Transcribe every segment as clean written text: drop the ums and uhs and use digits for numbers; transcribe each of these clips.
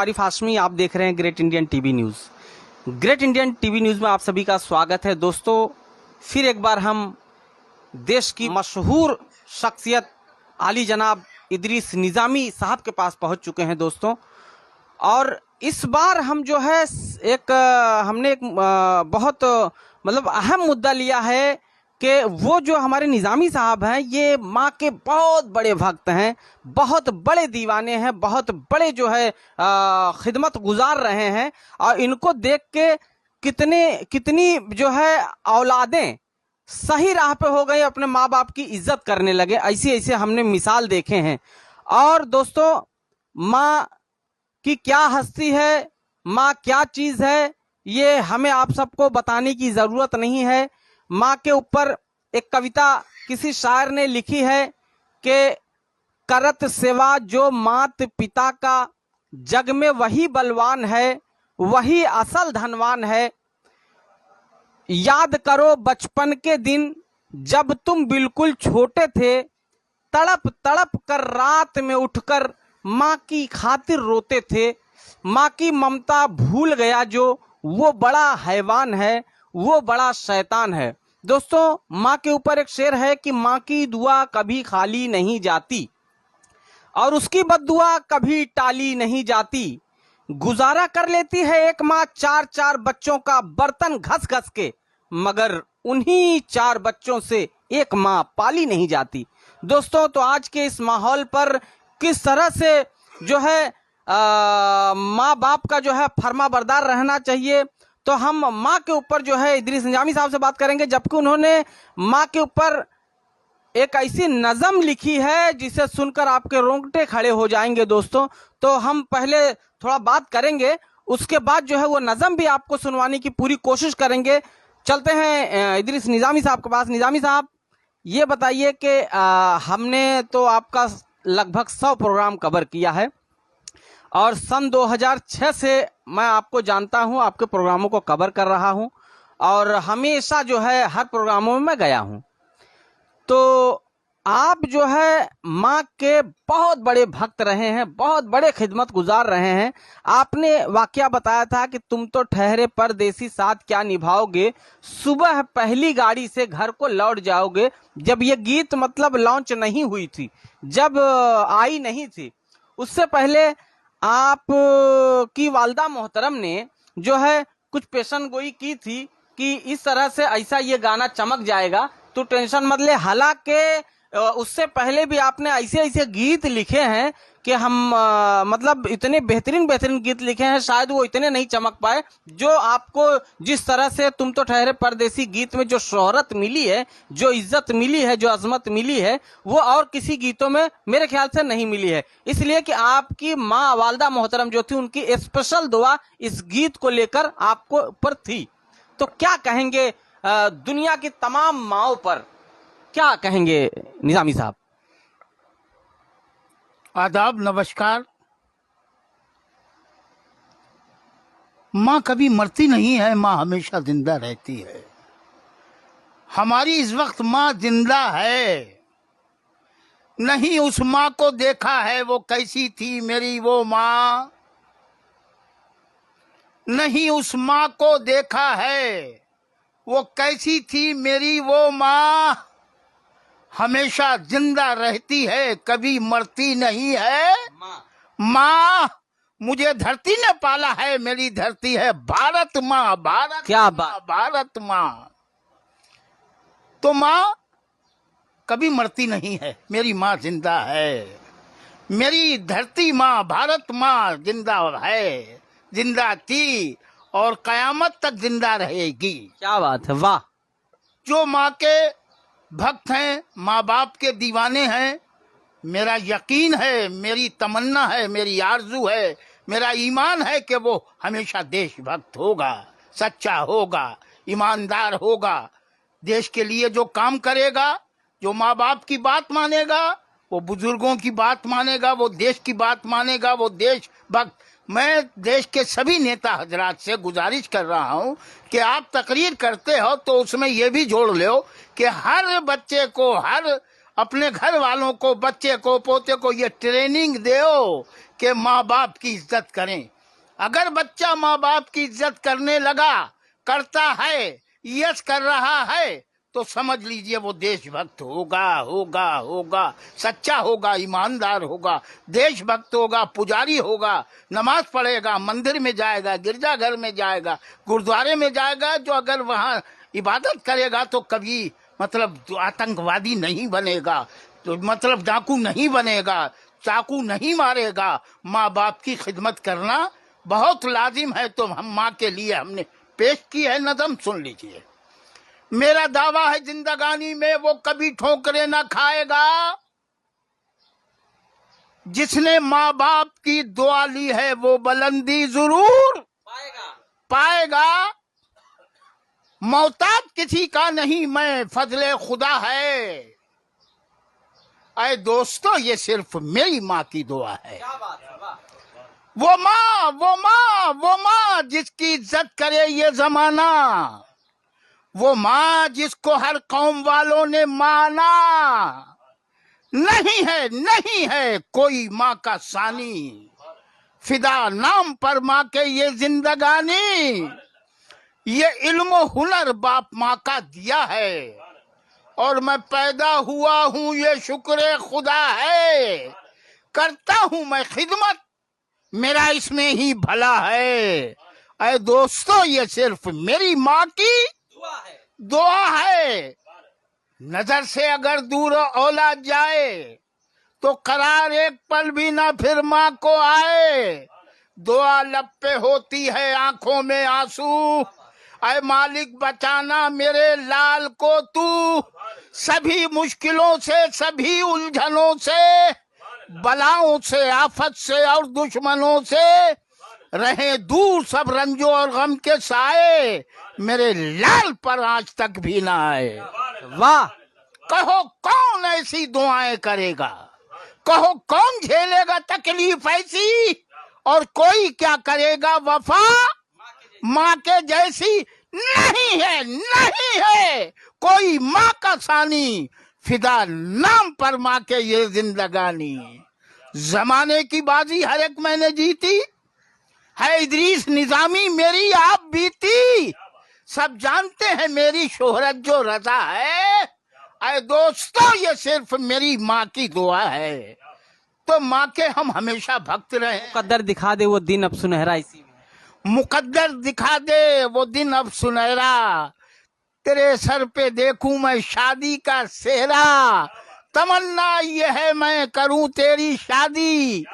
आरिफ हाशमी, आप देख रहे हैं great Indian TV news. Great Indian TV news में आप सभी का स्वागत है। दोस्तों, फिर एक बार हम देश की मशहूर शख्सियत आली जनाब इदरीस निज़ामी साहब के पास पहुंच चुके हैं दोस्तों। और इस बार हम जो है हमने एक बहुत अहम मुद्दा लिया है कि वो जो हमारे निज़ामी साहब हैं, ये माँ के बहुत बड़े भक्त हैं, बहुत बड़े दीवाने हैं, बहुत बड़े जो है खिदमत गुजार रहे हैं। और इनको देख के कितनी जो है औलादें सही राह पे हो गई, अपने माँ बाप की इज्जत करने लगे। ऐसे हमने मिसाल देखे हैं। और दोस्तों, माँ की क्या हस्ती है, माँ क्या चीज़ है, ये हमें आप सबको बताने की ज़रूरत नहीं है। माँ के ऊपर एक कविता किसी शायर ने लिखी है कि करत सेवा जो मात पिता का, जग में वही बलवान है, वही असल धनवान है। याद करो बचपन के दिन जब तुम बिल्कुल छोटे थे, तड़प तड़प कर रात में उठकर माँ की खातिर रोते थे। माँ की ममता भूल गया जो, वो बड़ा हैवान है, वो बड़ा शैतान है। दोस्तों, माँ के ऊपर एक शेर है कि माँ की दुआ कभी खाली नहीं जाती और उसकी बद्दुआ कभी टाली नहीं जाती। गुजारा कर लेती है एक माँ चार चार बच्चों का बर्तन घस घस के, मगर उन्हीं चार बच्चों से एक माँ पाली नहीं जाती। दोस्तों, तो आज के इस माहौल पर किस तरह से जो है माँ बाप का जो है फर्मा बरदार रहना चाहिए, तो हम माँ के ऊपर जो है इदरीस निज़ामी साहब से बात करेंगे, जबकि उन्होंने माँ के ऊपर एक ऐसी नज़म लिखी है जिसे सुनकर आपके रोंगटे खड़े हो जाएंगे दोस्तों। तो हम पहले थोड़ा बात करेंगे, उसके बाद जो है वो नज़म भी आपको सुनवाने की पूरी कोशिश करेंगे। चलते हैं इदरीस निज़ामी साहब के पास। निज़ामी साहब, ये बताइए कि हमने तो आपका लगभग 100 प्रोग्राम कवर किया है और सन 2006 से मैं आपको जानता हूं, आपके प्रोग्रामों को कवर कर रहा हूं और हमेशा जो है हर प्रोग्रामों में मैं गया हूं। तो आप जो है माँ के बहुत बड़े भक्त रहे हैं, बहुत बड़े खिदमत गुजार रहे हैं। आपने वाकया बताया था कि तुम तो ठहरे परदेसी साथ क्या निभाओगे, सुबह पहली गाड़ी से घर को लौट जाओगे। जब ये गीत लॉन्च नहीं हुई थी, जब आई नहीं थी, उससे पहले आप की वालदा मोहतरम ने जो है कुछ पेशन गोई की थी कि इस तरह से ऐसा ये गाना चमक जाएगा, तो टेंशन मत ले। हालांकि उससे पहले भी आपने ऐसे गीत लिखे हैं कि हम इतने बेहतरीन गीत लिखे हैं, शायद वो इतने नहीं चमक पाए जो आपको जिस तरह से तुम तो ठहरे परदेसी गीत में जो शोहरत मिली है, जो इज्जत मिली है, जो अजमत मिली है, वो और किसी गीतों में मेरे ख्याल से नहीं मिली है। इसलिए कि आपकी माँ वालदा मोहतरम जो थी, उनकी स्पेशल दुआ इस गीत को लेकर आपको ऊपर थी। तो क्या कहेंगे दुनिया की तमाम माँओं पर, क्या कहेंगे निज़ामी साहब? आदाब, नमस्कार। माँ कभी मरती नहीं है, माँ हमेशा जिंदा रहती है। हमारी इस वक्त माँ जिंदा है। नहीं उस माँ को देखा है, वो कैसी थी मेरी वो माँ। नहीं उस माँ को देखा है, वो कैसी थी मेरी वो माँ। हमेशा जिंदा रहती है, कभी मरती नहीं है माँ। मुझे धरती ने पाला है, मेरी धरती है भारत माँ, भारत। क्या बात, भारत माँ। तो माँ कभी मरती नहीं है, मेरी माँ जिंदा है। मेरी धरती माँ, भारत माँ जिंदा है, जिंदा थी और कयामत तक जिंदा रहेगी। क्या बात है, वाह। जो माँ के भक्त हैं, माँ बाप के दीवाने हैं, मेरा यकीन है, मेरी तमन्ना है, मेरी आरजू है, मेरा ईमान है कि वो हमेशा देशभक्त होगा, सच्चा होगा, ईमानदार होगा। देश के लिए जो काम करेगा, जो माँ बाप की बात मानेगा, वो बुजुर्गों की बात मानेगा, वो देश की बात मानेगा, वो देशभक्त। मैं देश के सभी नेता हजरात से गुजारिश कर रहा हूं कि आप तकरीर करते हो तो उसमें ये भी जोड़ लो कि हर बच्चे को, हर अपने घर वालों को, बच्चे को, पोते को ये ट्रेनिंग दो कि माँ बाप की इज्जत करें। अगर बच्चा माँ बाप की इज्जत करने लगा, करता है, यश कर रहा है, तो समझ लीजिए वो देशभक्त होगा, होगा, होगा, सच्चा होगा, ईमानदार होगा, देशभक्त होगा, पुजारी होगा, नमाज पढ़ेगा, मंदिर में जाएगा, गिरजाघर में जाएगा, गुरुद्वारे में जाएगा। जो अगर वहाँ इबादत करेगा तो कभी मतलब आतंकवादी नहीं बनेगा, तो मतलब डाकू नहीं बनेगा, चाकू नहीं मारेगा। माँ बाप की खिदमत करना बहुत लाजिम है। तो हम माँ के लिए हमने पेश की है नज़म, सुन लीजिए। मेरा दावा है जिंदगानी में वो कभी ठोकरे ना खाएगा, जिसने माँ बाप की दुआ ली है वो बुलंदी जरूर पाएगा। मोहताज किसी का नहीं मैं, फजले खुदा है। अरे दोस्तों, ये सिर्फ मेरी माँ की दुआ है। वो माँ, वो माँ, वो माँ जिसकी इज्जत करे ये जमाना, वो माँ जिसको हर कौम वालों ने माना। नहीं है, नहीं है कोई माँ का सानी, फिदा नाम पर माँ के ये जिंदगानी। ये इल्म हुनर बाप माँ का दिया है, और मैं पैदा हुआ हूँ ये शुक्र खुदा है। करता हूँ मैं खिदमत, मेरा इसमें ही भला है। अरे दोस्तों, ये सिर्फ मेरी माँ की दुआ है। नजर से अगर दूर औलाद जाए तो करार एक पल भी ना फिर माँ को आए। दुआ लब पे होती है, आंखों में आंसू। अरे मालिक बचाना मेरे लाल को तू, सभी मुश्किलों से, सभी उलझनों से, बलाओं से, आफत से और दुश्मनों से। रहे दूर सब रंजों और गम के साए, मेरे लाल पर आज तक भी ना आए। वाह! कहो कौन ऐसी दुआएं करेगा, कहो कौन झेलेगा तकलीफ ऐसी, और कोई क्या करेगा वफा माँ के जैसी। नहीं है, नहीं है कोई माँ का सानी, फिदा नाम पर माँ के ये जिंदगानी। जमाने की बाजी हर एक मैंने जीती है, इदरीस निजामी मेरी आप बीती। सब जानते हैं मेरी शोहरत जो रजा है। अरे दोस्तों, ये सिर्फ मेरी माँ की दुआ है। तो माँ के हम हमेशा भक्त रहे। मुकद्दर दिखा दे वो दिन अब सुनहरा, इसी में मुकद्दर दिखा दे वो दिन अब सुनहरा, तेरे सर पे देखूं मैं शादी का सेहरा। तमन्ना ये है मैं करूं तेरी शादी,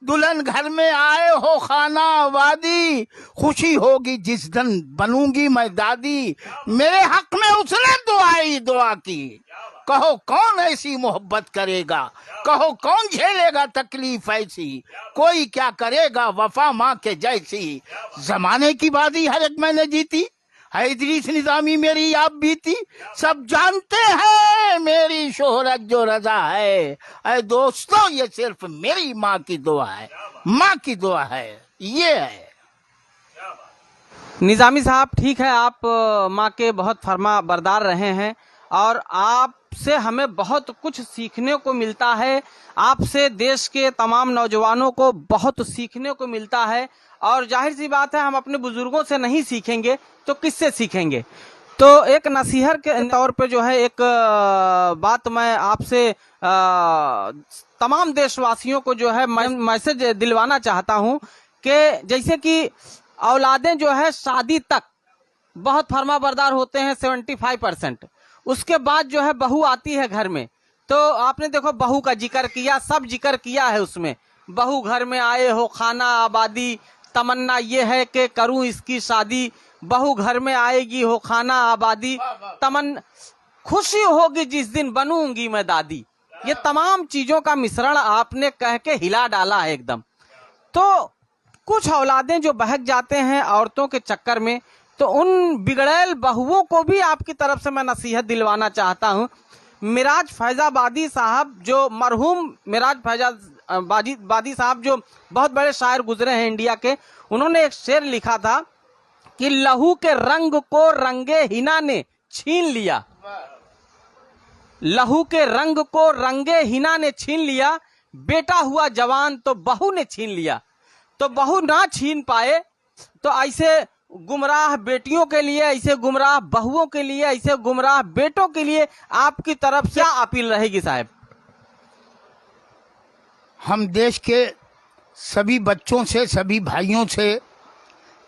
दुल्हन घर में आए हो खाना आबादी। खुशी होगी जिस दिन बनूंगी मैं दादी, मेरे हक में उसने दुआई दुआ की। कहो कौन ऐसी मोहब्बत करेगा, कहो कौन झेलेगा तकलीफ ऐसी, कोई क्या करेगा वफा माँ के जैसी। जमाने की बाजी हर एक मैंने जीती है, इदरीस निजामी मेरी आप बीती। सब जानते हैं मेरी शोहरत जो रजा है। अरे दोस्तों, ये सिर्फ मेरी माँ की दुआ है, माँ की दुआ है, ये है। निजामी साहब, ठीक है, आप माँ के बहुत फर्मा बरदार रहे हैं और आपसे हमें बहुत कुछ सीखने को मिलता है। आपसे देश के तमाम नौजवानों को बहुत सीखने को मिलता है, और जाहिर सी बात है हम अपने बुजुर्गों से नहीं सीखेंगे तो किससे सीखेंगे। तो एक नसीहत के तौर पे जो है एक बात मैं आपसे तमाम देशवासियों को जो है मैसेज दिलवाना चाहता हूं कि जैसे कि औलादें जो है शादी तक बहुत फर्माबरदार होते हैं 75%, उसके बाद जो है बहू आती है घर में। तो आपने देखो बहू का जिक्र किया, सब जिक्र किया है उसमें, बहू घर में आए हो खाना आबादी, तमन्ना ये है कि करूं इसकी शादी, बहू घर में आएगी हो खाना आबादी, तमन्ना खुशी होगी जिस दिन बनूंगी मैं दादी। ये तमाम चीजों का मिश्रण आपने कह के हिला डाला है एकदम। तो कुछ औलादें जो बहक जाते हैं औरतों के चक्कर में, तो उन बिगड़ैल बहुओं को भी आपकी तरफ से मैं नसीहत दिलवाना चाहता हूं। मिराज फैजाबादी साहब, जो मरहूम मिराज फैजाबादी साहब जो बहुत बड़े शायर गुजरे हैं इंडिया के, उन्होंने एक शेर लिखा था कि लहू के रंग को रंगे हिना ने छीन लिया। लहू के रंग को रंगे हिना ने छीन लिया, बेटा हुआ जवान तो बहू ने छीन लिया। तो बहू ना छीन पाए तो ऐसे गुमराह बेटियों के लिए, ऐसे गुमराह बहुओं के लिए, ऐसे गुमराह बेटों के लिए आपकी तरफ से क्या अपील रहेगी साहब? हम देश के सभी बच्चों से, सभी भाइयों से,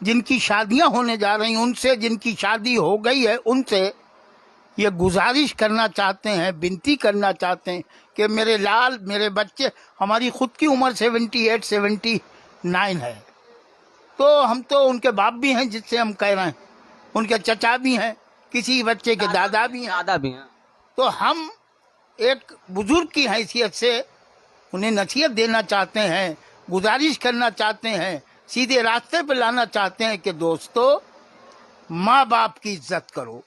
जिनकी शादियां होने जा रही उनसे, जिनकी शादी हो गई है उनसे ये गुजारिश करना चाहते हैं, विनती करना चाहते हैं कि मेरे लाल, मेरे बच्चे, हमारी खुद की उम्र 78, 79 है, तो हम तो उनके बाप भी हैं जिससे हम कह रहे हैं, उनके चचा भी हैं, किसी बच्चे के दादा भी हैं। तो हम एक बुजुर्ग की हैसियत से उन्हें नसीहत देना चाहते हैं, गुजारिश करना चाहते हैं, सीधे रास्ते पर लाना चाहते हैं कि दोस्तों, माँ बाप की इज्जत करो।